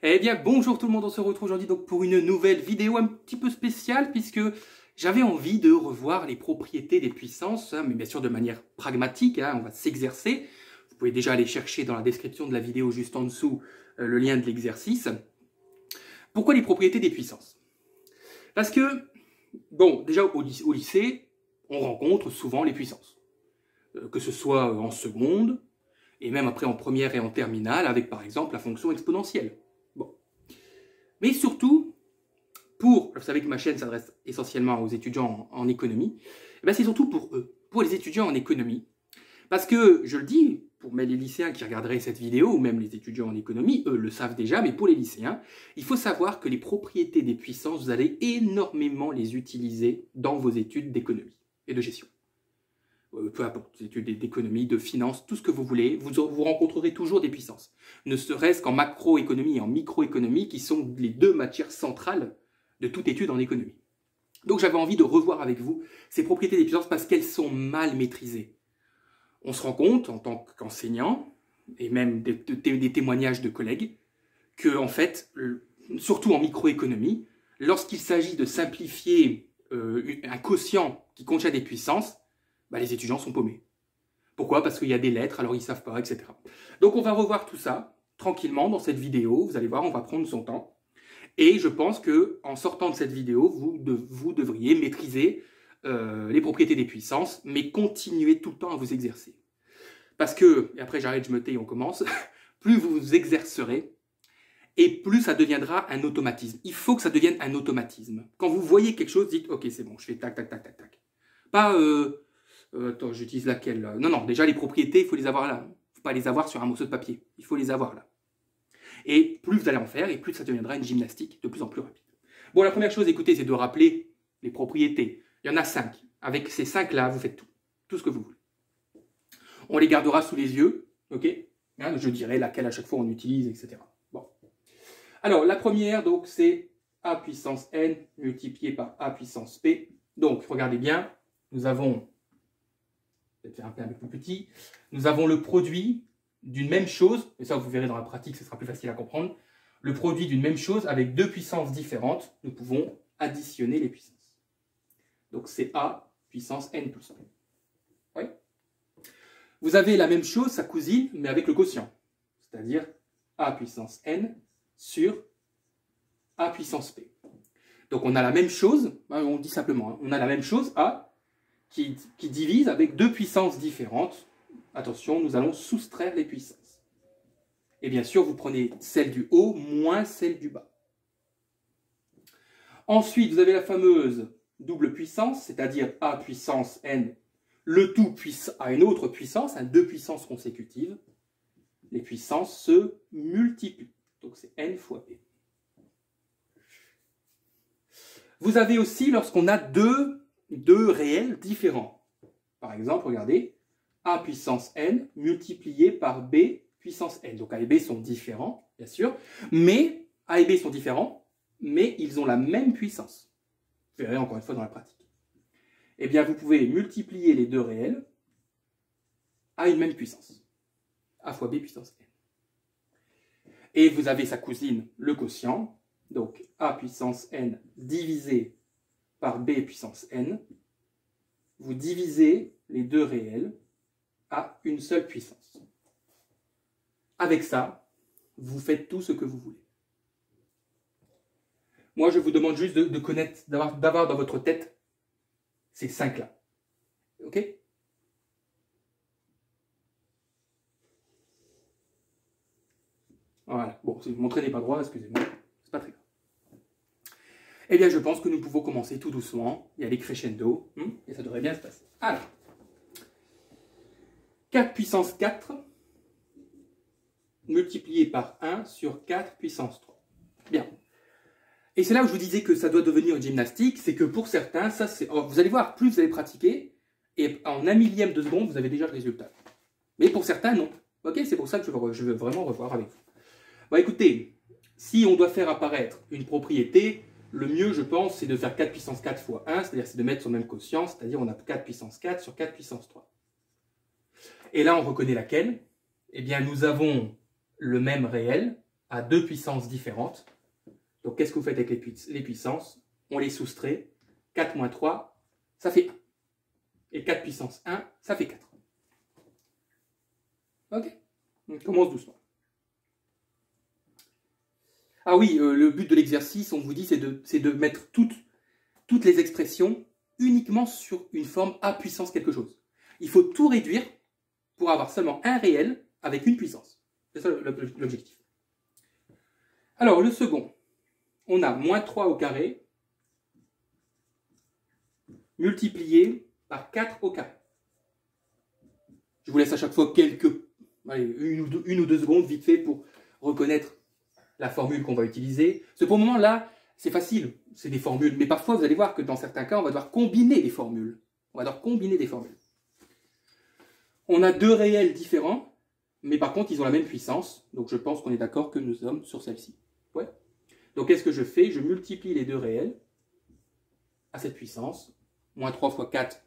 Eh bien, bonjour tout le monde, on se retrouve aujourd'hui donc pour une nouvelle vidéo un petit peu spéciale puisque j'avais envie de revoir les propriétés des puissances, hein, mais bien sûr de manière pragmatique, hein, on va s'exercer. Vous pouvez déjà aller chercher dans la description de la vidéo juste en dessous le lien de l'exercice. Pourquoi les propriétés des puissances? Parce que, bon, déjà au lycée, on rencontre souvent les puissances. Que ce soit en seconde, et même après en première et en terminale, avec par exemple la fonction exponentielle. Bon. Mais surtout, vous savez que ma chaîne s'adresse essentiellement aux étudiants en économie, et c'est surtout pour eux, pour les étudiants en économie. Parce que, je le dis, pour les lycéens qui regarderaient cette vidéo, ou même les étudiants en économie, eux le savent déjà, mais pour les lycéens, il faut savoir que les propriétés des puissances, vous allez énormément les utiliser dans vos études d'économie et de gestion. Peu importe, des études d'économie, de finance, tout ce que vous voulez, vous rencontrerez toujours des puissances. Ne serait-ce qu'en macroéconomie et en microéconomie, qui sont les deux matières centrales de toute étude en économie. Donc j'avais envie de revoir avec vous ces propriétés des puissances parce qu'elles sont mal maîtrisées. On se rend compte, en tant qu'enseignant, et même des témoignages de collègues, que en fait, surtout en microéconomie, lorsqu'il s'agit de simplifier un quotient qui contient des puissances, les étudiants sont paumés. Pourquoi? Parce qu'il y a des lettres, alors ils ne savent pas, etc. Donc on va revoir tout ça tranquillement dans cette vidéo. Vous allez voir, on va prendre son temps. Et je pense qu'en sortant de cette vidéo, vous devriez maîtriser les propriétés des puissances, mais continuer tout le temps à vous exercer. Parce que, et après j'arrête, je me tais et on commence, plus vous vous exercerez, et plus ça deviendra un automatisme. Il faut que ça devienne un automatisme. Quand vous voyez quelque chose, dites « Ok, c'est bon, je fais tac, tac, tac, tac, tac ». Pas attends, j'utilise laquelle là? Non, déjà les propriétés, il faut les avoir là. Il ne faut pas les avoir sur un morceau de papier. Il faut les avoir là. Et plus vous allez en faire, et plus ça deviendra une gymnastique de plus en plus rapide. Bon, la première chose, écoutez, c'est de rappeler les propriétés. Il y en a 5. Avec ces 5-là, vous faites tout. Tout ce que vous voulez. On les gardera sous les yeux, ok? Hein, je dirai laquelle à chaque fois on utilise, etc. Bon. Alors, la première, donc, c'est a puissance n multiplié par a puissance p. Donc, regardez bien, nous avons, je vais faire un peu plus petit, nous avons le produit d'une même chose, et ça vous verrez dans la pratique, ce sera plus facile à comprendre, le produit d'une même chose avec deux puissances différentes, nous pouvons additionner les puissances. Donc c'est a puissance n plus 1. Oui. Vous avez la même chose, sa cousine, mais avec le quotient, c'est-à-dire a puissance n sur a puissance p. Donc on a la même chose, on dit simplement, on a la même chose a qui divise avec deux puissances différentes. Attention, nous allons soustraire les puissances. Et bien sûr, vous prenez celle du haut moins celle du bas. Ensuite, vous avez la fameuse double puissance, c'est-à-dire a puissance n, le tout à une autre puissance, deux puissances consécutives. Les puissances se multiplient. Donc c'est n fois p. Vous avez aussi, lorsqu'on a deux réels différents. Par exemple, regardez, a puissance n multiplié par b puissance n. Donc a et b sont différents, bien sûr, mais a et b sont différents, mais ils ont la même puissance. Vous verrez encore une fois dans la pratique. Eh bien, vous pouvez multiplier les deux réels à une même puissance. A fois b puissance n. Et vous avez sa cousine, le quotient, donc a puissance n divisé par b puissance n. Vous divisez les deux réels à une seule puissance. Avec ça, vous faites tout ce que vous voulez. Moi, je vous demande juste de connaître, d'avoir dans votre tête ces 5-là. Ok? Voilà. Bon, mon trait n'est pas droit, excusez-moi. C'est pas très grave. Eh bien, je pense que nous pouvons commencer tout doucement. Il y a les crescendo, et ça devrait bien se passer. Alors, 4 puissance 4 multiplié par 1 sur 4 puissance 3. Bien. Et c'est là où je vous disais que ça doit devenir une gymnastique, c'est que pour certains, ça c'est. Oh, vous allez voir, plus vous allez pratiquer, et en 1/1000 de seconde, vous avez déjà le résultat. Mais pour certains, non. Ok, c'est pour ça que je veux vraiment revoir avec vous. Bon, écoutez, si on doit faire apparaître une propriété, le mieux, je pense, c'est de faire 4 puissance 4 fois 1, c'est-à-dire c'est de mettre son même quotient, c'est-à-dire on a 4 puissance 4 sur 4 puissance 3. Et là, on reconnaît laquelle? Eh bien, nous avons le même réel, à deux puissances différentes. Donc, qu'est-ce que vous faites avec les puissances? On les soustrait. 4 moins 3, ça fait 1. Et 4 puissance 1, ça fait 4. Ok? On commence doucement. Ah oui, le but de l'exercice, on vous dit, c'est de mettre toutes les expressions uniquement sur une forme à puissance quelque chose. Il faut tout réduire pour avoir seulement un réel avec une puissance. C'est ça l'objectif. Alors, le second, on a moins 3 au carré multiplié par 4 au carré. Je vous laisse à chaque fois une ou deux secondes vite fait pour reconnaître la formule qu'on va utiliser. Pour le moment là, c'est facile, c'est des formules. Mais parfois, vous allez voir que dans certains cas, on va devoir combiner des formules. On a deux réels différents, mais par contre, ils ont la même puissance. Donc, je pense qu'on est d'accord que nous sommes sur celle-ci. Ouais. Donc, qu'est-ce que je fais? Je multiplie les deux réels à cette puissance. Moins 3 fois 4,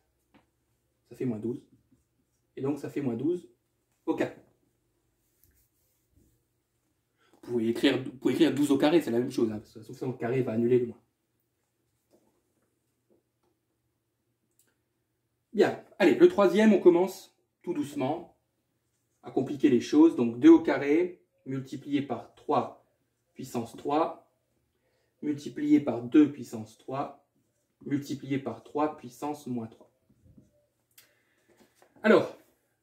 ça fait moins 12. Et donc, ça fait moins 12 au carré. Vous pouvez écrire 12 au carré, c'est la même chose. Hein, parce que sauf que le carré va annuler le moins. Bien. Allez, le troisième, on commence tout doucement à compliquer les choses. Donc, 2 au carré multiplié par 3 puissance 3, multiplié par 2 puissance 3, multiplié par 3 puissance moins 3. Alors,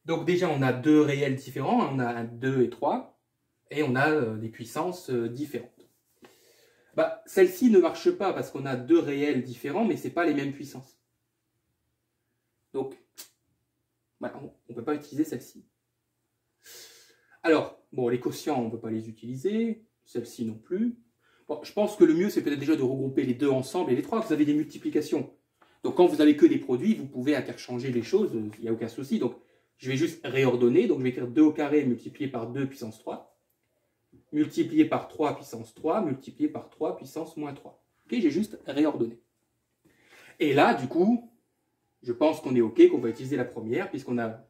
donc déjà, on a deux réels différents. On a un 2 et 3. Et on a des puissances différentes. Bah, celle-ci ne marche pas parce qu'on a deux réels différents, mais ce n'est pas les mêmes puissances. Donc, voilà, on ne peut pas utiliser celle-ci. Alors, bon, les quotients, on ne peut pas les utiliser. Celle-ci non plus. Bon, je pense que le mieux, c'est peut-être déjà de regrouper les deux ensemble et les trois. Vous avez des multiplications. Donc, quand vous n'avez que des produits, vous pouvez interchanger les choses. Il n'y a aucun souci. Donc, je vais juste réordonner. Donc, je vais écrire 2 au carré multiplié par 2 puissance 3. Multiplié par 3 puissance 3, multiplié par 3 puissance moins 3. Ok, j'ai juste réordonné. Et là, du coup, je pense qu'on est OK, qu'on va utiliser la première, puisqu'on a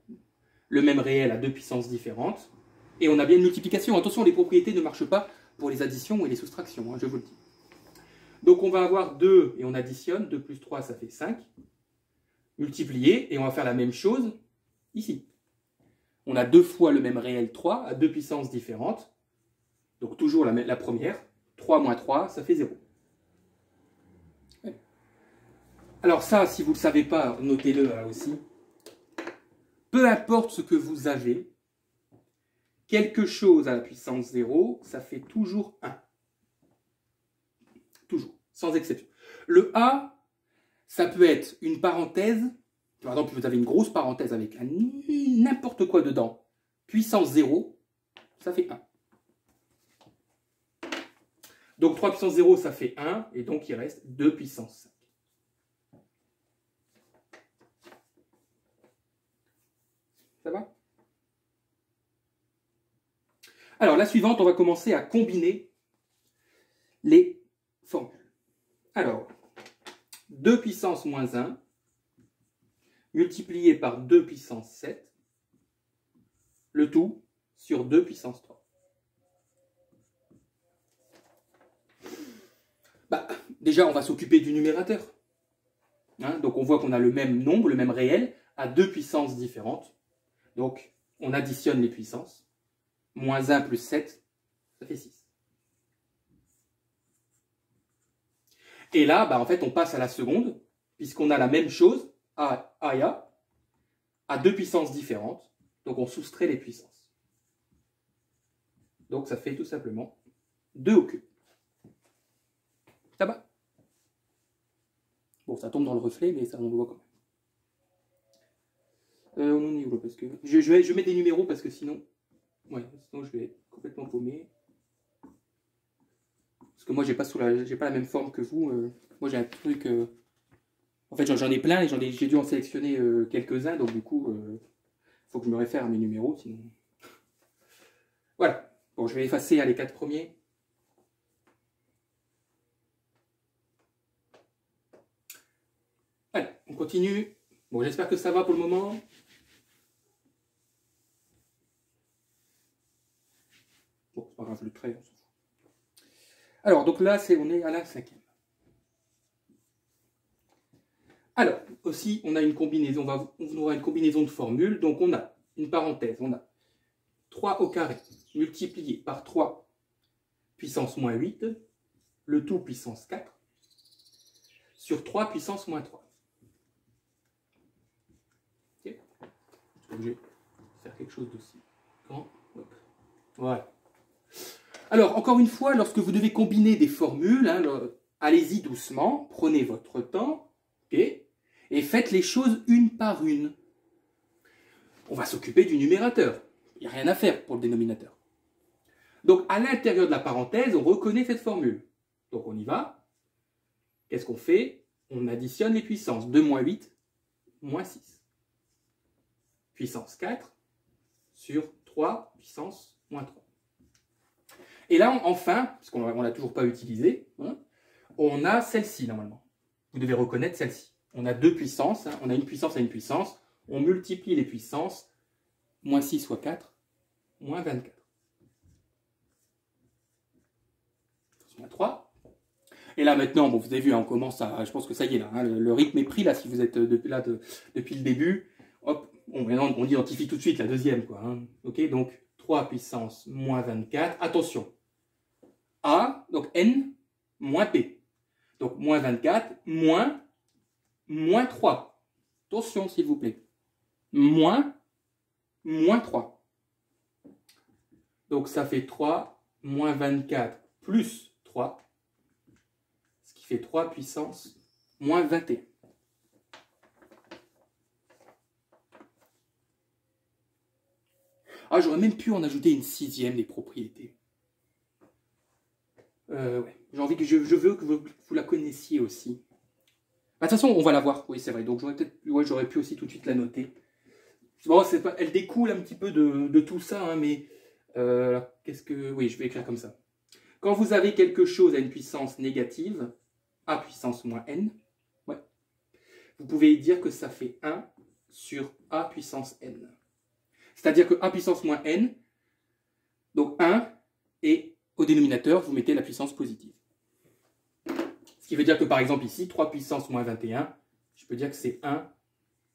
le même réel à deux puissances différentes. Et on a bien une multiplication. Attention, les propriétés ne marchent pas pour les additions et les soustractions, hein, je vous le dis. Donc on va avoir 2 et on additionne. 2 plus 3, ça fait 5. Multiplié, et on va faire la même chose ici. On a deux fois le même réel 3 à deux puissances différentes. Donc toujours la première, 3 moins 3, ça fait 0. Alors ça, si vous ne le savez pas, notez-le là aussi. Peu importe ce que vous avez, quelque chose à la puissance 0, ça fait toujours 1. Toujours, sans exception. Le A, ça peut être une parenthèse. Par exemple, vous avez une grosse parenthèse avec n'importe quoi dedans. Puissance 0, ça fait 1. Donc 3 puissance 0, ça fait 1, et donc il reste 2 puissance 5. Ça va? Alors la suivante, on va commencer à combiner les formules. Alors, 2 puissance moins 1, multiplié par 2 puissance 7, le tout sur 2 puissance 3. Bah, déjà, on va s'occuper du numérateur. Hein, donc, on voit qu'on a le même nombre, le même réel, à deux puissances différentes. Donc, on additionne les puissances. Moins 1 plus 7, ça fait 6. Et là, bah, en fait, on passe à la seconde, puisqu'on a la même chose, A et A, à deux puissances différentes. Donc, on soustrait les puissances. Donc, ça fait tout simplement 2 au cube. Ça va? Bon, ça tombe dans le reflet, mais ça on le voit quand même. On en est où, parce que je mets des numéros parce que sinon, ouais, sinon je vais complètement paumer. Parce que moi j'ai pas la même forme que vous. Moi j'ai un truc. En fait j'en ai plein et j'ai dû en sélectionner quelques-uns, donc du coup faut que je me réfère à mes numéros, sinon. Voilà. Bon, je vais effacer les 4 premiers. Allez, on continue. Bon, j'espère que ça va pour le moment. Bon, c'est pas grave, le trait, on s'en fout. Alors, donc là, on est à la cinquième. Alors, aussi, on a une combinaison, on aura une combinaison de formules. Donc, on a une parenthèse, on a 3 au carré multiplié par 3 puissance moins 8, le tout puissance 4, sur 3 puissance moins 3. Okay. Je suis obligé de faire quelque chose d'aussi grand. Voilà. Alors, encore une fois, lorsque vous devez combiner des formules, hein, allez-y doucement, prenez votre temps, okay, et faites les choses une par une. On va s'occuper du numérateur. Il n'y a rien à faire pour le dénominateur. Donc, à l'intérieur de la parenthèse, on reconnaît cette formule. Donc, on y va. Qu'est-ce qu'on fait? On additionne les puissances. 2 moins 8, moins 6. Puissance 4 sur 3 puissance moins 3. Et là, enfin, parce qu'on ne l'a toujours pas utilisé, hein, on a celle-ci normalement. Vous devez reconnaître celle-ci. On a deux puissances, hein, on a une puissance et une puissance. On multiplie les puissances. Moins 6 fois 4, moins 24. Moins 3. Et là maintenant, bon, vous avez vu, hein, on commence à... Je pense que ça y est là, hein, le rythme est pris là, si vous êtes depuis le début. Hop, on identifie tout de suite la deuxième, quoi. Hein. Ok, donc 3 puissance moins 24. Attention. A, donc N, moins P. Donc moins 24, moins 3. Attention, s'il vous plaît. Moins 3. Donc ça fait 3, moins 24, plus 3. Ce qui fait 3 puissance moins 21. Ah, j'aurais même pu en ajouter une sixième des propriétés. Ouais. J'ai envie que je veux que vous la connaissiez aussi. Bah, de toute façon, on va la voir. Oui, c'est vrai. Donc j'aurais pu aussi tout de suite la noter. Bon, elle découle un petit peu de tout ça, hein, mais qu'est-ce que... Oui, je vais écrire comme ça. Quand vous avez quelque chose à une puissance négative, a puissance moins n, ouais, vous pouvez dire que ça fait 1 sur a puissance n. C'est-à-dire que a puissance moins n, donc 1, et au dénominateur, vous mettez la puissance positive. Ce qui veut dire que par exemple ici, 3 puissance moins 21, je peux dire que c'est 1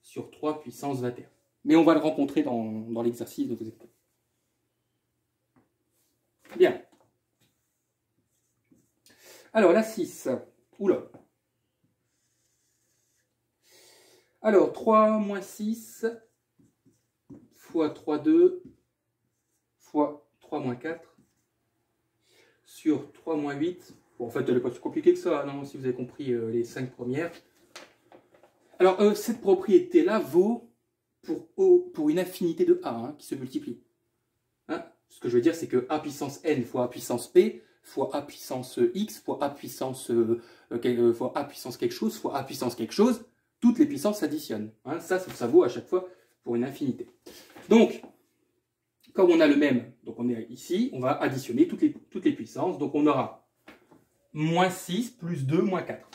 sur 3 puissance 21. Mais on va le rencontrer dans l'exercice, ne vous inquiétez pas. Bien. Alors, la 6. Oula. Alors, 3 moins 6 fois 3, 2 fois 3 moins 4 sur 3 moins 8. Bon, en fait, elle n'est pas plus compliquée que ça, non, si vous avez compris les 5 premières. Alors, cette propriété-là vaut pour une infinité de A, hein, qui se multiplie. Hein, ce que je veux dire, c'est que A puissance N fois A puissance P fois A puissance X fois A puissance, fois A puissance quelque chose fois A puissance quelque chose, toutes les puissances s'additionnent. Hein, ça vaut à chaque fois pour une infinité. Donc, comme on a le même, donc on est ici, on va additionner toutes les puissances. Donc on aura moins 6 plus 2 moins 4.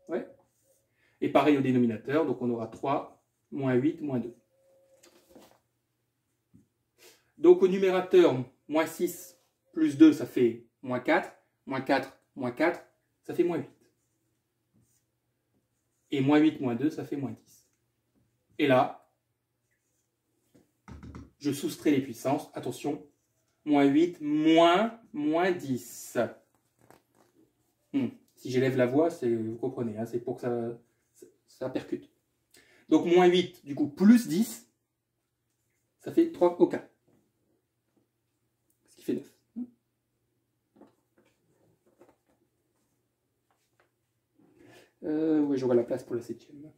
Ouais. Et pareil au dénominateur, donc on aura 3 moins 8 moins 2. Donc au numérateur, moins 6 plus 2, ça fait moins 4. Moins 4, moins 4, ça fait moins 8. Et moins 8 moins 2, ça fait moins 10. Et là, je soustrais les puissances. Attention, moins 8, moins 10. Si j'élève la voix, vous comprenez, hein, c'est pour que ça percute. Donc moins 8, du coup, plus 10, ça fait 3 au 4. Ce qui fait 9. Oui, j'aurai la place pour la 7e.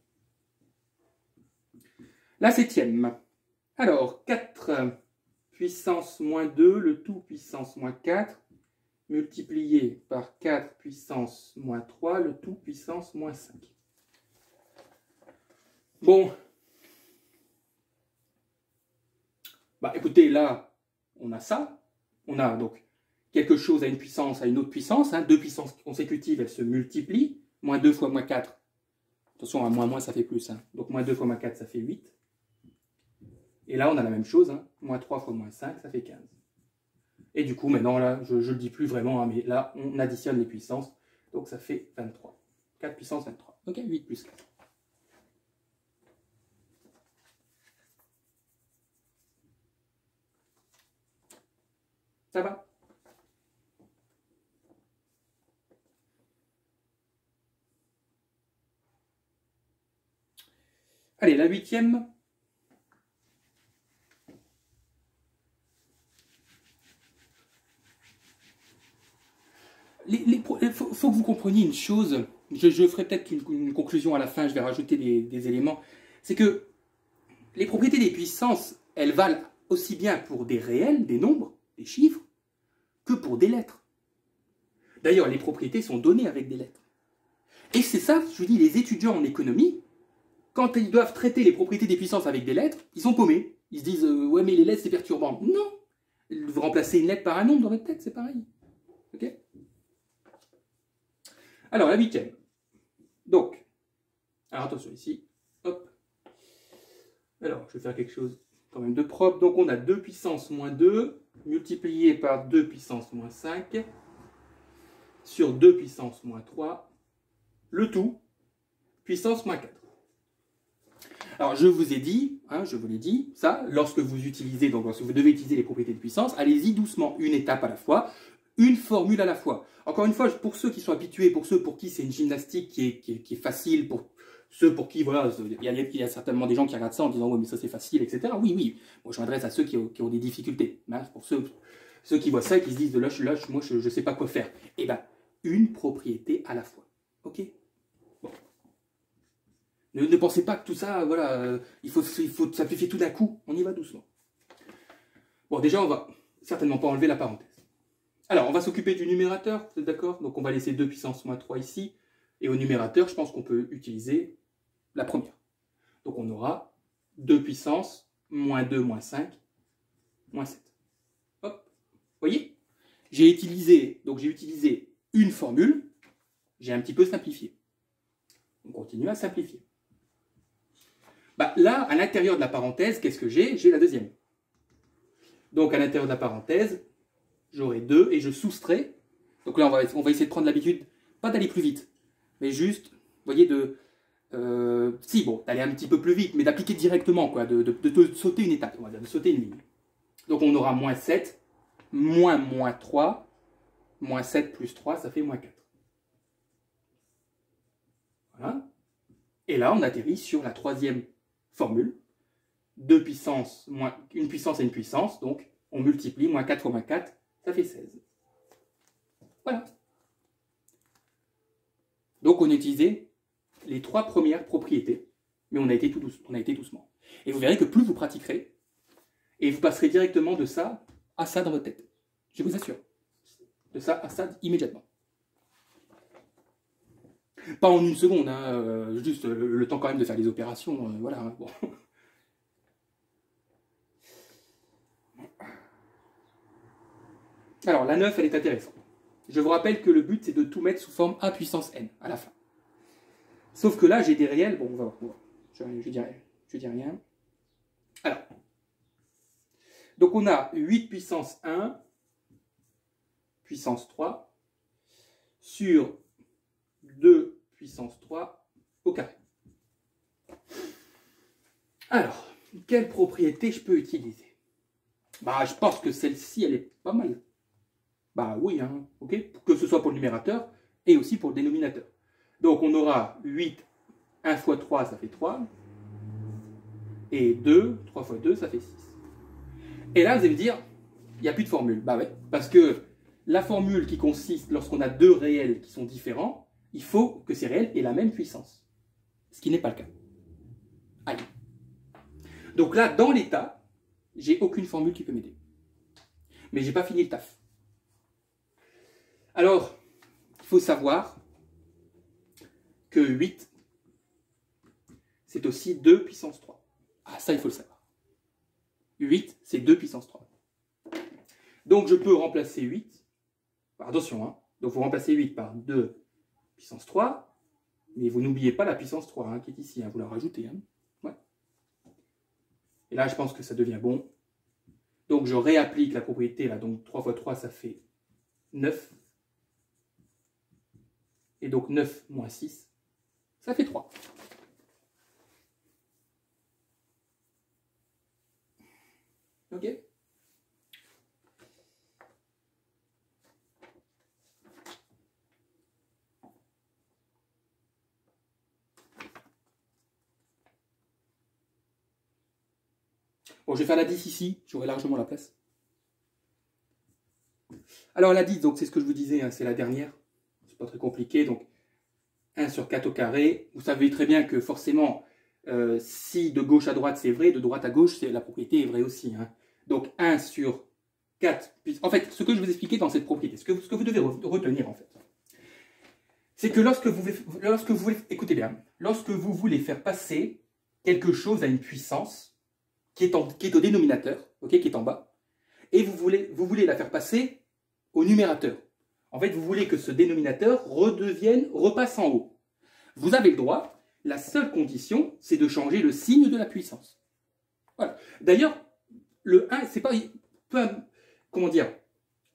La 7e. Alors, 4 puissance moins 2, le tout puissance moins 4, multiplié par 4 puissance moins 3, le tout puissance moins 5. Bon. Bah écoutez, là, on a ça. On a donc quelque chose à une puissance, à une autre puissance. Hein, deux puissances consécutives, elles se multiplient. Moins 2 fois moins 4. Attention, à moins, ça fait plus. Hein. Donc moins 2 fois moins 4, ça fait 8. Et là, on a la même chose. Hein. Moins 3 fois moins 5, ça fait 15. Et du coup, maintenant, là, je ne le dis plus vraiment, hein, mais là, on additionne les puissances. Donc, ça fait 23. 4 puissance 23. Ok, 8 plus 4. Ça va? Allez, la huitième. Il faut que vous compreniez une chose. Je ferai peut-être une conclusion à la fin, je vais rajouter des éléments. C'est que les propriétés des puissances, elles valent aussi bien pour des réels, des nombres, des chiffres, que pour des lettres. D'ailleurs, les propriétés sont données avec des lettres. Et c'est ça, je vous dis, les étudiants en économie, quand ils doivent traiter les propriétés des puissances avec des lettres, ils sont paumés. Ils se disent ouais, mais les lettres, c'est perturbant. Non. Vous remplacez une lettre par un nombre dans votre tête, c'est pareil. Ok. Alors, la huitième. Donc, alors attention ici. Hop. Alors, je vais faire quelque chose quand même de propre. Donc, on a 2 puissance moins 2 multiplié par 2 puissance moins 5 sur 2 puissance moins 3. Le tout, puissance moins 4. Alors, je vous ai dit, hein, je vous l'ai dit, ça, lorsque vous utilisez, donc lorsque vous devez utiliser les propriétés de puissance, allez-y doucement, une étape à la fois, une formule à la fois. Encore une fois, pour ceux qui sont habitués, pour ceux pour qui c'est une gymnastique qui est facile, pour ceux pour qui, voilà, il y a certainement des gens qui regardent ça en disant, ouais, mais ça c'est facile, etc. Oui, oui, moi je m'adresse à ceux qui ont des difficultés. Hein, pour ceux qui voient ça et qui se disent, là, moi je ne sais pas quoi faire. Eh bien, une propriété à la fois. Ok? Bon. Ne pensez pas que tout ça, voilà, il faut simplifier tout d'un coup. On y va doucement. Bon, déjà, on va certainement pas enlever la parenthèse. Alors, on va s'occuper du numérateur, vous êtes d'accord? Donc, on va laisser 2 puissance moins 3 ici. Et au numérateur, je pense qu'on peut utiliser la première. Donc, on aura 2 puissance moins 2 moins 5 moins 7. Hop, vous voyez? J'ai utilisé une formule. J'ai un petit peu simplifié. On continue à simplifier. Bah, là, à l'intérieur de la parenthèse, qu'est-ce que j'ai? J'ai la deuxième. Donc, à l'intérieur de la parenthèse, j'aurai 2 et je soustrais. Donc là, on va essayer de prendre l'habitude, pas d'aller plus vite, mais juste, vous voyez, d'aller un petit peu plus vite, mais d'appliquer directement, quoi, de sauter une étape, on va dire, de sauter une ligne. Donc, on aura moins 7, moins 3, moins 7 plus 3, ça fait moins 4. Voilà. Et là, on atterrit sur la troisième formule. 2 puissances, une puissance et une puissance, donc on multiplie, moins 4 fois moins 4, ça fait 16. Voilà. Donc on a utilisé les 3 premières propriétés, mais on a été doucement. Et vous verrez que plus vous pratiquerez, et vous passerez directement de ça à ça dans votre tête. Je vous assure. De ça à ça immédiatement. Pas en une seconde, hein, juste le temps quand même de faire les opérations, voilà. Hein, bon. Alors, la 9, elle est intéressante. Je vous rappelle que le but, c'est de tout mettre sous forme A puissance n, à la fin. Sauf que là, j'ai des réels. Bon, on va voir. Je dis rien. Alors. Donc, on a 8 puissance 1, puissance 3, sur 2 puissance 3 au carré. Alors, quelle propriété je peux utiliser? Bah, je pense que celle-ci, elle est pas mal. Bah oui, hein, ok, que ce soit pour le numérateur et aussi pour le dénominateur. Donc on aura 8, 1 fois 3, ça fait 3. Et 2, 3 fois 2, ça fait 6. Et là, vous allez me dire, il n'y a plus de formule. Bah ouais, parce que la formule qui consiste, lorsqu'on a 2 réels qui sont différents, il faut que ces réels aient la même puissance. Ce qui n'est pas le cas. Allez. Donc là, dans l'état, j'ai aucune formule qui peut m'aider. Mais j'ai pas fini le taf. Alors, il faut savoir que 8, c'est aussi 2 puissance 3. Ah, ça, il faut le savoir. 8, c'est 2 puissance 3. Donc, je peux remplacer 8. Attention, hein. Donc, vous remplacez 8 par 2 puissance 3. Mais vous n'oubliez pas la puissance 3 hein, qui est ici. Hein, vous la rajoutez. Hein. Ouais. Et là, je pense que ça devient bon. Donc je réapplique la propriété là, donc 3 fois 3 ça fait 9. Et donc 9 moins 6, ça fait 3. Ok? Bon, je vais faire la 10 ici, j'aurai largement la place. Alors la 10, donc c'est ce que je vous disais, hein, c'est la dernière. C'est pas très compliqué, donc 1 sur 4 au carré. Vous savez très bien que forcément, si de gauche à droite c'est vrai, de droite à gauche, la propriété est vraie aussi. Hein. Donc 1 sur 4. En fait, ce que je vous expliquais dans cette propriété, ce que vous devez retenir en fait, c'est que lorsque vous écoutez bien, lorsque vous voulez faire passer quelque chose à une puissance qui est au dénominateur, okay, qui est en bas, et vous voulez la faire passer au numérateur. En fait, vous voulez que ce dénominateur repasse en haut. Vous avez le droit, la seule condition, c'est de changer le signe de la puissance. Voilà. D'ailleurs, le 1, c'est pas... Comment dire?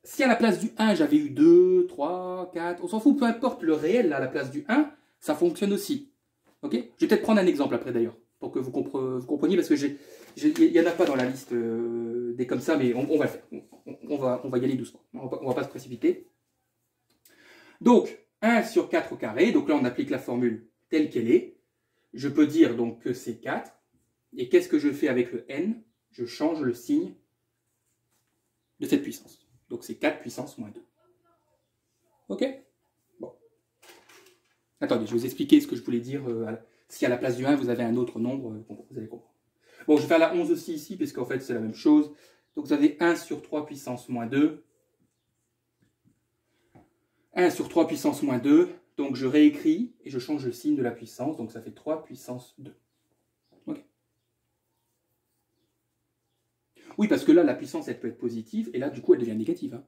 Si à la place du 1, j'avais eu 2, 3, 4, on s'en fout, peu importe le réel, là, à la place du 1, ça fonctionne aussi. Ok? Je vais peut-être prendre un exemple après d'ailleurs, pour que vous compreniez, parce que il n'y en a pas dans la liste des comme ça, mais on va le faire. On va y aller doucement. On va pas se précipiter. Donc, 1 sur 4 au carré. Donc là, on applique la formule telle qu'elle est. Je peux dire donc que c'est 4. Et qu'est-ce que je fais avec le n? Je change le signe de cette puissance. Donc c'est 4 puissance moins 2. Ok? Bon. Attendez, je vais vous expliquer ce que je voulais dire. Si à la place du 1, vous avez un autre nombre, vous allez comprendre. Bon, je vais faire la 11 aussi ici, parce qu'en fait, c'est la même chose. Donc, vous avez 1 sur 3 puissance moins 2. 1 sur 3 puissance moins 2. Donc, je réécris et je change le signe de la puissance. Donc, ça fait 3 puissance 2. Okay. Oui, parce que là, la puissance, elle peut être positive. Et là, du coup, elle devient négative. Hein.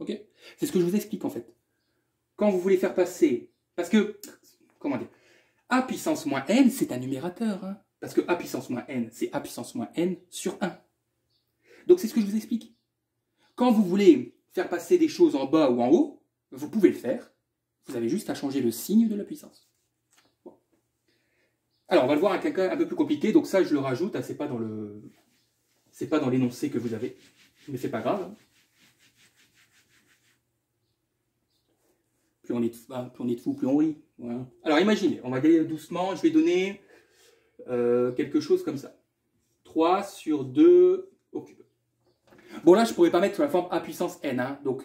Ok. C'est ce que je vous explique, en fait. Quand vous voulez faire passer... Parce que, comment dire, a puissance moins n, c'est un numérateur. Hein. Parce que a puissance moins n, c'est a puissance moins n sur 1. Donc c'est ce que je vous explique. Quand vous voulez faire passer des choses en bas ou en haut, vous pouvez le faire. Vous avez juste à changer le signe de la puissance. Bon. Alors on va le voir avec un cas un peu plus compliqué. Donc ça je le rajoute. Hein, c'est pas dans l'énoncé que vous avez, mais c'est pas grave. Hein. Plus on est de fou, plus on rit. Voilà. Alors imaginez, on va y aller doucement. Je vais donner quelque chose comme ça. 3 sur 2 au cube. Bon là, je ne pourrais pas mettre sur la forme a puissance n. Hein, donc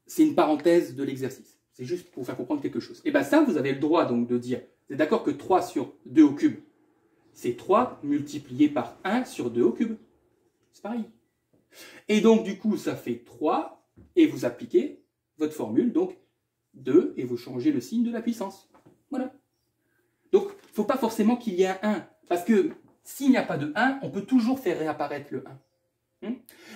c'est une parenthèse de l'exercice. C'est juste pour faire comprendre quelque chose. Et bien ça, vous avez le droit donc de dire, vous êtes d'accord que 3 sur 2 au cube, c'est 3 multiplié par 1 sur 2 au cube. C'est pareil. Et donc du coup, ça fait 3, et vous appliquez votre formule, donc 2, et vous changez le signe de la puissance. Voilà. Donc, il ne faut pas forcément qu'il y ait un 1, parce que s'il n'y a pas de 1, on peut toujours faire réapparaître le 1.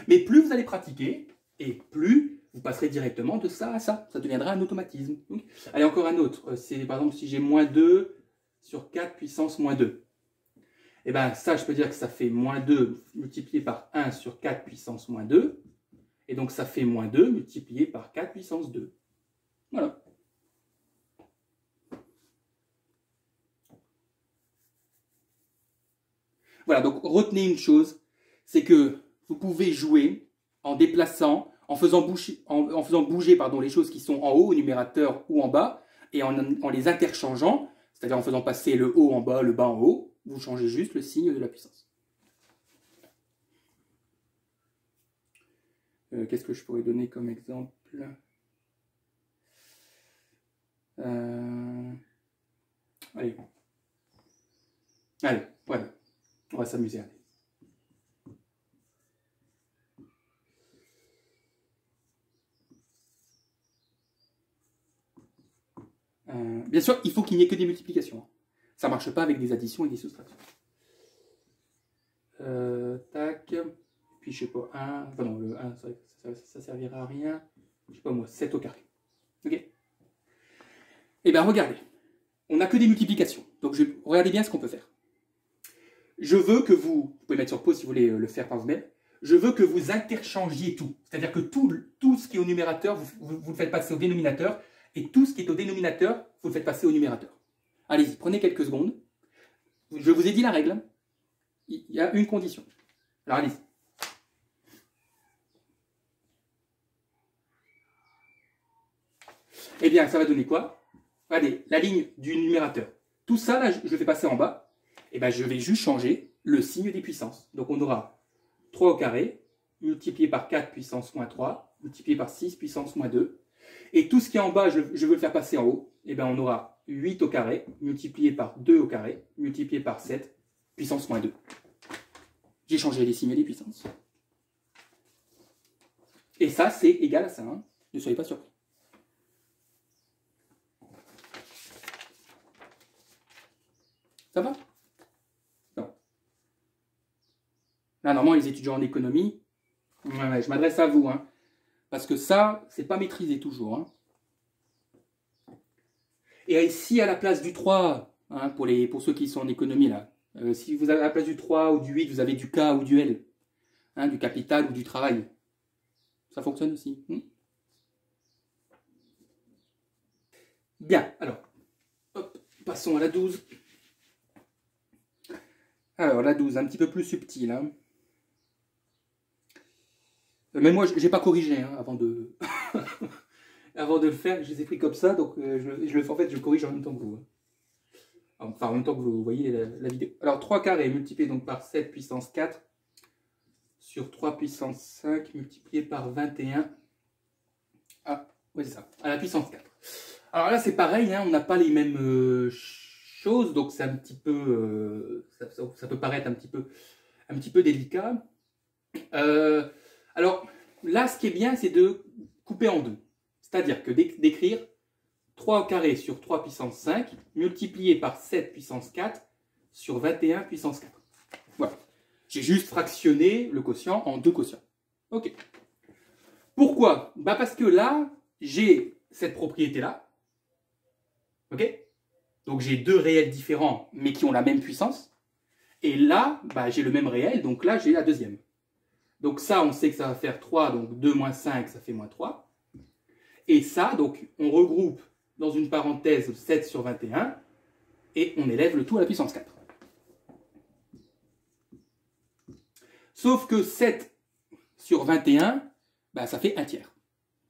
Mais plus vous allez pratiquer, et plus vous passerez directement de ça à ça. Ça deviendra un automatisme. Donc, allez, encore un autre. C'est par exemple si j'ai moins 2 sur 4 puissance moins 2. Et bien ça, je peux dire que ça fait moins 2 multiplié par 1 sur 4 puissance moins 2. Et donc ça fait moins 2 multiplié par 4 puissance 2. Voilà. Voilà, donc retenez une chose, c'est que vous pouvez jouer en déplaçant, en faisant bouger les choses qui sont en haut au numérateur ou en bas, et en les interchangeant, c'est-à-dire en faisant passer le haut en bas, le bas en haut, vous changez juste le signe de la puissance. Qu'est-ce que je pourrais donner comme exemple? Allez. Allez, voilà. On va s'amuser. Bien sûr, il faut qu'il n'y ait que des multiplications. Ça ne marche pas avec des additions et des soustractions. Tac. Puis, je sais pas, 1. Enfin, non, le 1, ça servira à rien. Je sais pas moi, 7 au carré. Ok. Eh bien, regardez. On n'a que des multiplications. Donc, regardez bien ce qu'on peut faire. Je veux que vous pouvez mettre sur pause si vous voulez le faire par vous-même. je veux que vous interchangiez tout. C'est-à-dire que tout ce qui est au numérateur, vous le faites passer au dénominateur, et tout ce qui est au dénominateur, vous le faites passer au numérateur. Allez-y, prenez quelques secondes. Je vous ai dit la règle. Il y a une condition. Alors allez-y. Eh bien, ça va donner quoi? Allez, la ligne du numérateur. Tout ça, là, je vais passer en bas. Eh bien, je vais juste changer le signe des puissances. Donc, on aura 3 au carré, multiplié par 4 puissance moins 3, multiplié par 6 puissance moins 2. Et tout ce qui est en bas, je veux le faire passer en haut. Eh bien, on aura 8 au carré, multiplié par 2 au carré, multiplié par 7, puissance moins 2. J'ai changé les signes des puissances. Et ça, c'est égal à ça. Hein. Ne soyez pas surpris. Ça va? Non. Là, normalement, les étudiants en économie, ouais, je m'adresse à vous. Hein, parce que ça, c'est pas maîtrisé toujours. Hein. Et si à la place du 3, hein, pour ceux qui sont en économie, là, si vous avez à la place du 3 ou du 8, vous avez du K ou du L, hein, du capital ou du travail, ça fonctionne aussi. Bien, alors, hop, passons à la 12. Alors, la 12, un petit peu plus subtile. Hein. Mais moi, je n'ai pas corrigé hein, avant de... avant de le faire, je les ai pris comme ça, donc en fait, je corrige en même temps que vous. Enfin, en même temps que vous voyez la vidéo. Alors, 3 carrés multiplié donc par 7 puissance 4 sur 3 puissance 5 multiplié par 21. Ah, oui, c'est ça, à la puissance 4. Alors là, c'est pareil, hein, on n'a pas les mêmes choses, donc c'est un petit peu... ça peut paraître un petit peu délicat. Alors, là, ce qui est bien, c'est de couper en deux. C'est-à-dire que d'écrire 3 au carré sur 3 puissance 5 multiplié par 7 puissance 4 sur 21 puissance 4. Voilà. J'ai juste fractionné le quotient en deux quotients. Ok. Pourquoi? Bah parce que là, j'ai cette propriété-là. Ok? Donc j'ai deux réels différents, mais qui ont la même puissance. Et là, bah, j'ai le même réel, donc là, j'ai la deuxième. Donc ça, on sait que ça va faire 3, donc 2 moins 5, ça fait moins 3. Et ça, donc, on regroupe dans une parenthèse 7 sur 21, et on élève le tout à la puissance 4. Sauf que 7 sur 21, bah, ça fait 1 tiers.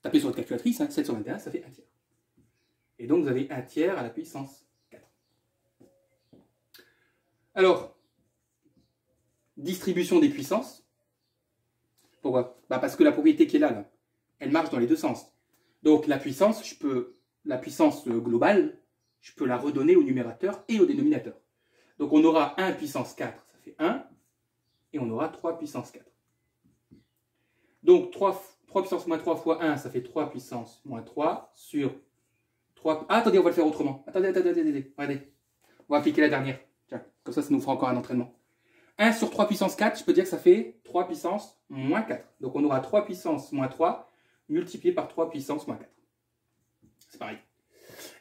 Tapez sur votre calculatrice, hein, 7 sur 21, ça fait 1 tiers. Et donc, vous avez 1 tiers à la puissance 4. Alors, distribution des puissances. Pourquoi? Bah, parce que la propriété qui est là, elle marche dans les deux sens. Donc, la puissance, la puissance globale, je peux la redonner au numérateur et au dénominateur. Donc, on aura 1 puissance 4, ça fait 1, et on aura 3 puissance 4. Donc, 3 puissance moins 3 fois 1, ça fait 3 puissance moins 3 sur 3... Ah, attendez, on va le faire autrement. Attendez. Regardez. On va appliquer la dernière. Tiens, comme ça nous fera encore un entraînement. 1 sur 3 puissance 4, je peux dire que ça fait 3 puissance moins 4. Donc, on aura 3 puissance moins 3 multiplié par 3 puissance moins 4. C'est pareil.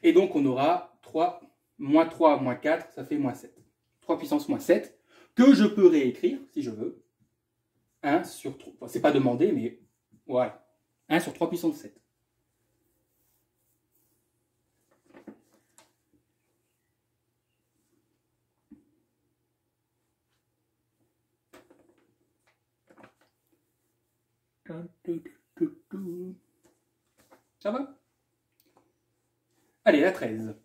Et donc, on aura 3 moins 3 moins 4, ça fait moins 7. 3 puissance moins 7, que je peux réécrire, si je veux. 1 sur 3. Enfin, c'est pas demandé, mais voilà. 1 sur 3 puissance 7. Ça va? Allez, la 13.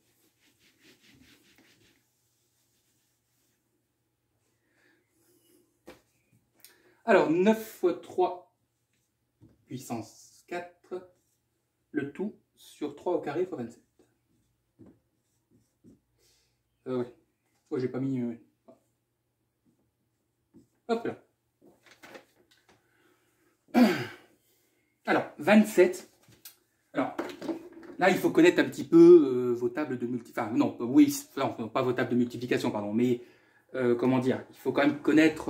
Alors, 9 fois 3 puissance 4, le tout sur 3 au carré fois 27. Ouais. Ouais, j'ai pas mis... Hop là. Alors, 27. Alors, là, il faut connaître un petit peu vos tables de multiplication. Enfin, non, oui, non, pas vos tables de multiplication, pardon, mais comment dire, il faut quand même connaître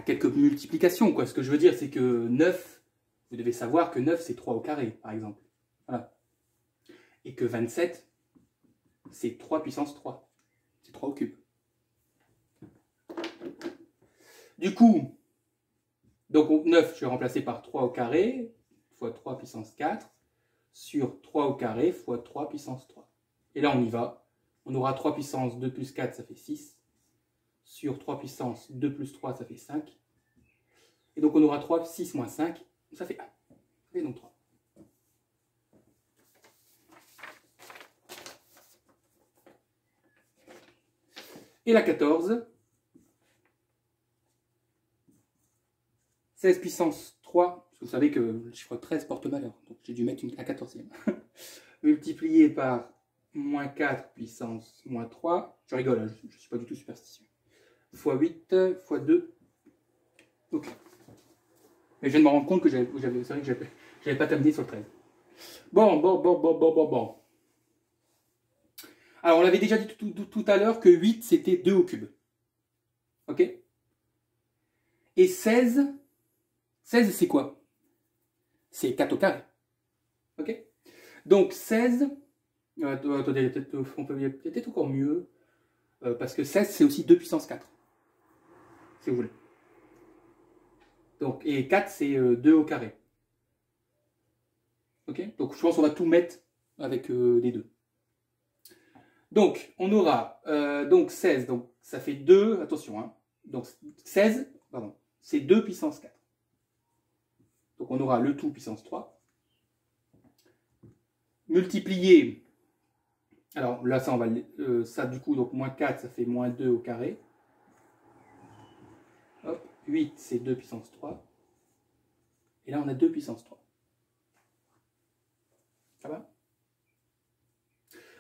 quelques multiplications, quoi. Ce que je veux dire, c'est que 9, vous devez savoir que 9, c'est 3 au carré, par exemple. Voilà. Et que 27, c'est 3 puissance 3. C'est 3 au cube. Du coup, donc 9, je vais remplacer par 3 au carré, fois 3 puissance 4, sur 3 au carré, fois 3 puissance 3. Et là, on y va. On aura 3 puissance 2 plus 4, ça fait 6. Sur 3 puissance 2 plus 3, ça fait 5. Et donc, on aura 3, 6 moins 5, ça fait 1. Et donc 3. Et la 14, 16 puissance 3, parce que vous savez que le chiffre 13 porte malheur, donc j'ai dû mettre un 14e, multiplié par moins 4 puissance moins 3, je rigole, hein, je ne suis pas du tout superstitieux, fois 8, fois 2, ok. Mais je viens de me rendre compte que c'est vrai que j'avais pas terminé sur le 13. Bon. Alors, on l'avait déjà dit tout à l'heure que 8, c'était 2 au cube. Ok? Et 16, c'est quoi? C'est 4 au carré. Ok? Donc, 16, attendez, on peut peut-être encore mieux, parce que 16, c'est aussi 2 puissance 4, si vous voulez. Donc, et 4, c'est 2 au carré. Ok? Donc, je pense qu'on va tout mettre avec les deux. Donc, on aura donc 16, donc ça fait 2, attention, hein, donc 16, pardon, c'est 2 puissance 4. Donc, on aura le tout puissance 3. Multiplié, alors là, ça, on va, ça du coup, donc moins 4, ça fait moins 2 au carré. Hop, 8, c'est 2 puissance 3. Et là, on a 2 puissance 3. Ça va?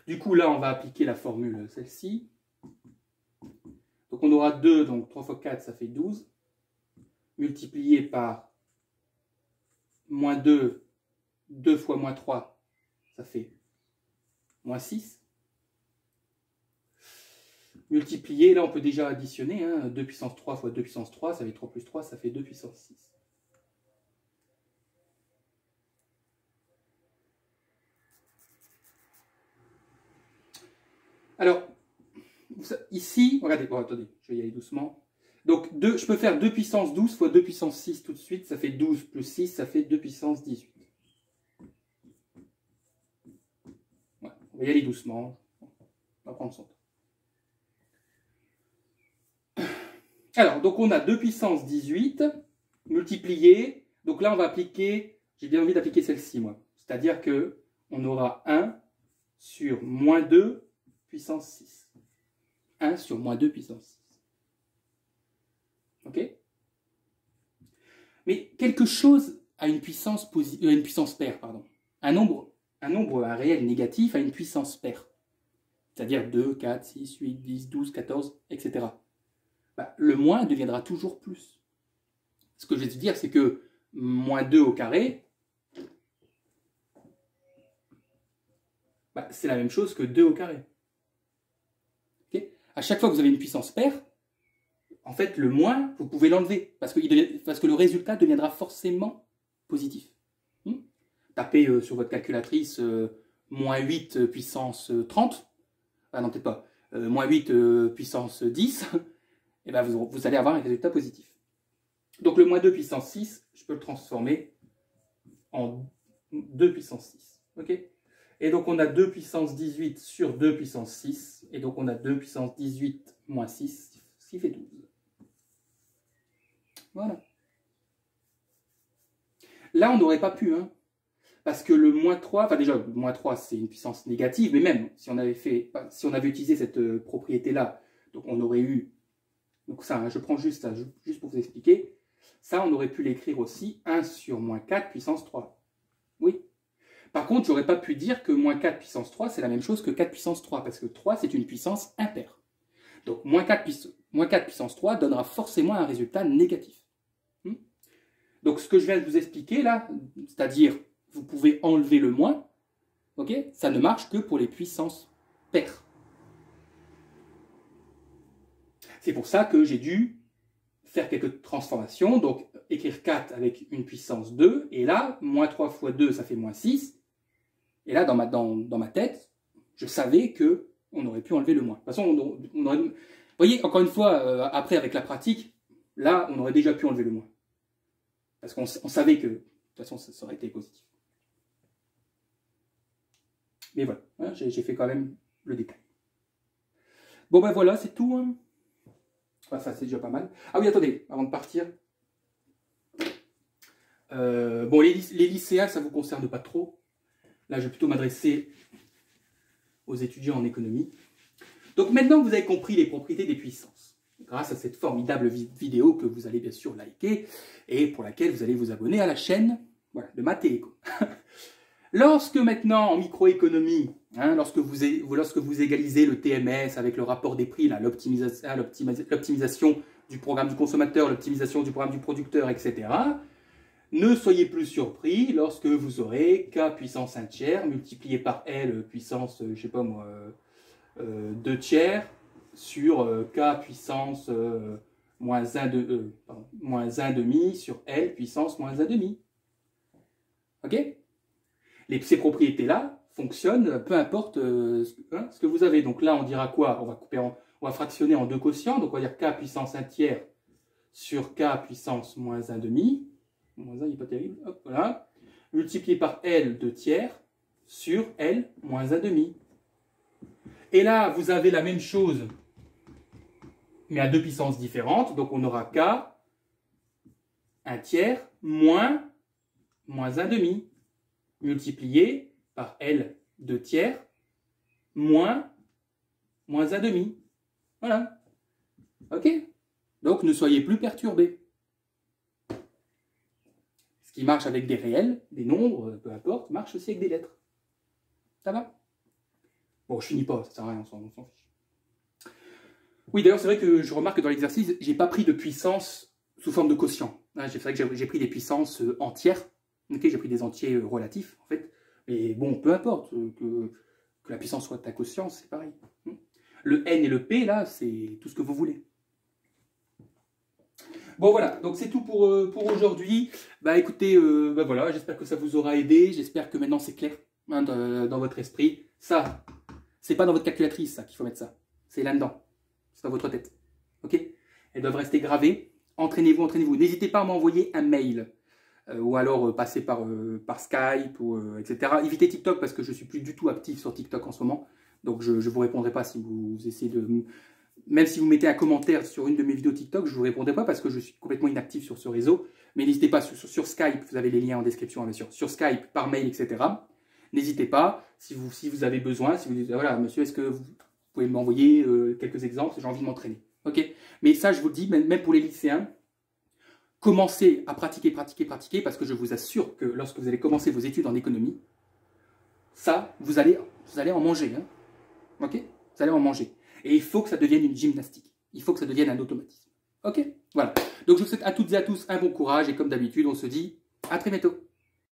Du coup, là, on va appliquer la formule, celle-ci. Donc, on aura 2, donc 3 fois 4, ça fait 12. Multiplié par moins 2, 2 fois moins 3, ça fait moins 6. Multiplié, là, on peut déjà additionner. Hein, 2 puissance 3 fois 2 puissance 3, ça fait 3 plus 3, ça fait 2 puissance 6. Alors, ici, regardez, bon, attendez, je vais y aller doucement. Donc, je peux faire 2 puissance 12 fois 2 puissance 6 tout de suite. Ça fait 12 plus 6, ça fait 2 puissance 18. Ouais, on va y aller doucement. On va prendre son temps. Alors, donc on a 2 puissance 18 multiplié. Donc là, on va appliquer, j'ai bien envie d'appliquer celle-ci, moi. C'est-à-dire que on aura 1 sur moins 2 puissance 6. 1 sur moins 2 puissance 6. Ok? Mais quelque chose a une puissance paire, pardon. Un nombre réel négatif a une puissance paire. C'est-à-dire 2, 4, 6, 8, 10, 12, 14, etc. Bah, le moins deviendra toujours plus. Ce que je vais te dire, c'est que moins 2 au carré, bah, c'est la même chose que 2 au carré. Okay? À chaque fois que vous avez une puissance paire, en fait, le moins, vous pouvez l'enlever, parce que le résultat deviendra forcément positif. Tapez sur votre calculatrice moins 8 puissance 30, ah non, peut-être pas, moins 8 puissance 10, et ben vous allez avoir un résultat positif. Donc le moins 2 puissance 6, je peux le transformer en 2 puissance 6. Okay? Et donc on a 2 puissance 18 sur 2 puissance 6, et donc on a 2 puissance 18 moins 6, ce qui fait 12. Voilà. Là, on n'aurait pas pu, hein, parce que le moins 3, enfin déjà, le moins 3, c'est une puissance négative, mais même si on avait utilisé cette propriété-là, donc on aurait eu, donc ça, hein, je prends juste ça, juste pour vous expliquer, ça, on aurait pu l'écrire aussi 1 sur moins 4 puissance 3. Oui. Par contre, j'aurais pas pu dire que moins 4 puissance 3, c'est la même chose que 4 puissance 3, parce que 3, c'est une puissance impaire. Donc, moins 4 puissance 3 donnera forcément un résultat négatif. Donc, ce que je viens de vous expliquer là, c'est-à-dire, vous pouvez enlever le moins, ok, ça ne marche que pour les puissances paires. C'est pour ça que j'ai dû faire quelques transformations, donc écrire 4 avec une puissance 2, et là, moins 3 fois 2, ça fait moins 6. Et là, dans ma tête, je savais qu'on aurait pu enlever le moins. De toute façon, vous voyez, encore une fois, après, avec la pratique, Là, on aurait déjà pu enlever le moins. Parce qu'on savait que, de toute façon, ça aurait été positif. Mais voilà, hein, j'ai fait quand même le détail. Bon ben voilà, c'est tout. Hein. Enfin, c'est déjà pas mal. Ah oui, attendez, avant de partir. Bon, les lycéens, ça ne vous concerne pas trop. Là, je vais plutôt m'adresser aux étudiants en économie. Donc maintenant que vous avez compris les propriétés des puissances, grâce à cette formidable vidéo que vous allez bien sûr liker et pour laquelle vous allez vous abonner à la chaîne de Math et Éco. Lorsque maintenant, en microéconomie, hein, lorsque vous égalisez le TMS avec le rapport des prix, l'optimisation du programme du consommateur, l'optimisation du programme du producteur, etc., ne soyez plus surpris lorsque vous aurez K puissance 1 tiers multiplié par L puissance, je sais pas moi, 2 tiers sur K puissance moins 1 demi sur L puissance moins 1 demi. Ok ? Ces propriétés-là fonctionnent, peu importe ce que vous avez. Donc là, on dira quoi? On va fractionner en deux quotients. Donc on va dire K puissance 1 tiers sur K puissance moins 1 demi. Moins 1, il n'est pas terrible. Hop, voilà. Multiplié par L 2 tiers sur L moins 1 demi. Et là, vous avez la même chose, mais à deux puissances différentes. Donc on aura K 1 tiers moins 1 demi. Multiplié par L 2 tiers moins 1 demi. Voilà. Ok? Donc ne soyez plus perturbés. Ce qui marche avec des réels, des nombres, peu importe, marche aussi avec des lettres. Ça va? Bon, je finis pas, ça sert à rien, on s'en fiche. Oui, d'ailleurs, c'est vrai que je remarque que dans l'exercice, j'ai pas pris de puissance sous forme de quotient. C'est vrai que j'ai pris des puissances entières. Okay, j'ai pris des entiers relatifs, en fait. Mais bon, peu importe, que la puissance soit ta quotient, c'est pareil. Le N et le P, là, c'est tout ce que vous voulez. Bon, voilà, donc c'est tout pour aujourd'hui. Bah écoutez, voilà, j'espère que ça vous aura aidé. J'espère que maintenant c'est clair hein, dans votre esprit. Ça, c'est pas dans votre calculatrice, ça, qu'il faut mettre ça. C'est là-dedans. C'est dans votre tête. Ok? Elles doivent rester gravées. Entraînez-vous, entraînez-vous. N'hésitez pas à m'envoyer un mail. Ou alors passer par Skype, etc. Évitez TikTok parce que je ne suis plus du tout actif sur TikTok en ce moment. Donc je ne vous répondrai pas si vous essayez de... Même si vous mettez un commentaire sur une de mes vidéos TikTok, je ne vous répondrai pas parce que je suis complètement inactif sur ce réseau. Mais n'hésitez pas, sur Skype, vous avez les liens en description, bien sûr. Sur Skype, par mail, etc. N'hésitez pas, si vous avez besoin, si vous dites, voilà, monsieur, est-ce que vous pouvez m'envoyer quelques exemples, j'ai envie de m'entraîner. Ok? Mais ça, je vous le dis, même pour les lycéens, commencez à pratiquer, parce que je vous assure que lorsque vous allez commencer vos études en économie, ça, vous allez en manger. Hein. Ok? Vous allez en manger. Et il faut que ça devienne une gymnastique. Il faut que ça devienne un automatisme. Ok? Voilà. Donc je vous souhaite à toutes et à tous un bon courage, et comme d'habitude, on se dit à très bientôt.